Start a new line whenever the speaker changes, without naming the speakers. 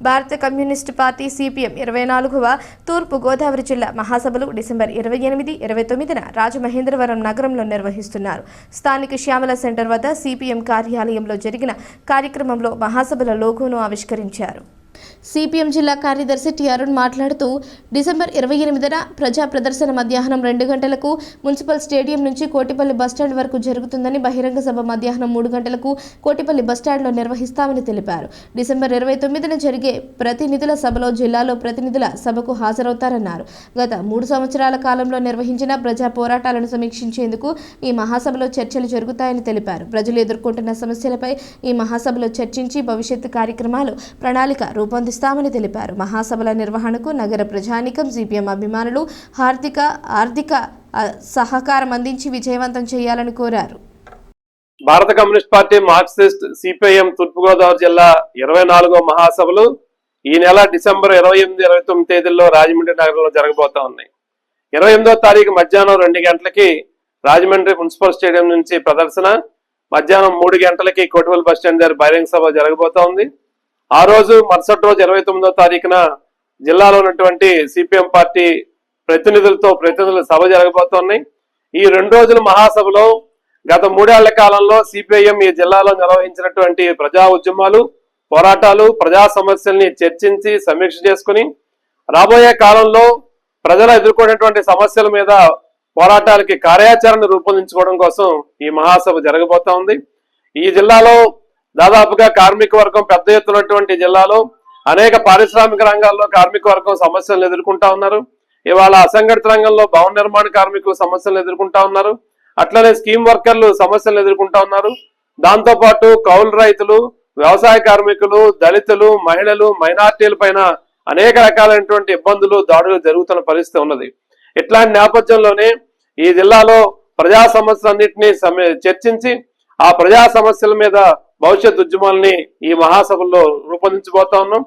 భారత communist party CPM 24వ తూర్పు గోదావరి జిల్లా మహాసభలు డిసెంబర్ 28, 29న రాజమహేంద్రవరం నగరంలో నిర్వహిస్తున్నారు. స్థానిక శ్యామల సెంటర్ వద్ద సిపిఎం కార్యాలయంలో జరిగిన కార్యక్రమంలో మహాసభల లోగోను ఆవిష్కరించారు. సిపిఎం జిల్లా కార్యదర్శి టి అరుణ్ మాట్లాడుతూ డిసెంబర్ 28న ప్రజా ప్రదర్శన మధ్యాహ్నం 2 గంటలకు మున్సిపల్ స్టేడియం నుంచి కోటిపల్లి బస్టాండ్ వరకు జరుగుతుందని, బహిరంగ సభ మధ్యాహ్నం 3 గంటలకు కోటిపల్లి బస్టాండ్లో నిర్వహిస్తామని తెలిపారు. డిసెంబర్ 29న జరిగే ప్రతినిధుల సభలో జిల్లాలో ప్రతినిధుల సభకు హాజరవుతారన్నారు. గత 3 సంవత్సరాల కాలంలో నిర్వహించిన ప్రజా పోరాటాలను సమీక్షించేందుకు ఈ మహాసభలో చర్చలు జరుగుతాయని తెలిపారు. ప్రజలు ఎదుర్కొంటున్న సమస్యలపై ఈ మహాసభలో చర్చించి భవిష్యత్తు కార్యక్రమాలు ప్రణాళిక రూపొందిస్తామని తెలిపారు. మహాసభల నిర్వహణకు నగర ప్రజానీకం, సిపిఎం అభిమానులు ఆర్థిక సహకారం అందించి విజయవంతం చేయాలని కోరారు.
భారత కమ్యూనిస్ట్ పార్టీ, మార్క్సిస్ట్, సిపిఐఎం తూర్పుగోదావరి జిల్లా 24వ మహాసభలు ఈ నెల డిసెంబర్ 28, 29 తేదీల్లో రాజమండ్రి నగరంలో జరగబోతా ఉన్నాయి. 28వ తారీఖు మధ్యాహ్నం 2 గంటలకి రాజమండ్రి మున్సిపల్ స్టేడియం నుంచి ప్రదర్శన, మధ్యాహ్నం 3 గంటలకి కోటిపల్లి బస్టాండ్ దగ్గర బహిరంగ సభ జరగబోతా ఉంది. ఆ రోజు మరుసటి రోజు 29వ తారీఖున జిల్లాలో ఉన్నటువంటి సిపిఎం పార్టీ ప్రతినిధుల సభ జరగబోతున్నాయి. ఈ 2 రోజుల మహాసభలో గత 3 ఏళ్ల కాలంలో సిపిఐఎం ఈ జిల్లాలో నిర్వహించినటువంటి ప్రజా ఉద్యమాలు, పోరాటాలు, ప్రజా సమస్యల్ని చర్చించి సమీక్ష చేసుకుని రాబోయే కాలంలో ప్రజలు ఎదుర్కొనేటువంటి సమస్యల మీద పోరాటాలకి కార్యాచరణ రూపొందించుకోవడం కోసం ఈ మహాసభ జరగబోతా ఉంది. ఈ జిల్లాలో దాదాపుగా కార్మిక వర్గం పెద్ద ఎత్తున్నటువంటి జిల్లాలో అనేక పారిశ్రామిక రంగాల్లో కార్మిక వర్గం సమస్యలను ఎదుర్కొంటా ఉన్నారు. ఇవాళ అసంఘటిత రంగంలో భవన నిర్మాణ కార్మికులు సమస్యలను ఎదుర్కొంటా ఉన్నారు. అట్లనే స్కీమ్ వర్కర్లు సమస్యలను ఎదుర్కొంటా ఉన్నారు. దాంతో పాటు కౌలు రైతులు, వ్యవసాయ కార్మికులు, దళితులు, మహిళలు, మైనార్టీల పైన అనేక రకాలైనటువంటి ఇబ్బందులు, దాడులు జరుగుతున్న పరిస్థితి ఉన్నది. ఇట్లాంటి నేపథ్యంలోనే ఈ జిల్లాలో ప్రజా సమస్యలన్నింటినీ చర్చించి ఆ ప్రజా సమస్యల మీద భవిష్యత్ ఉద్యమాలని ఈ మహాసభల్లో రూపొందించబోతా ఉన్నాం.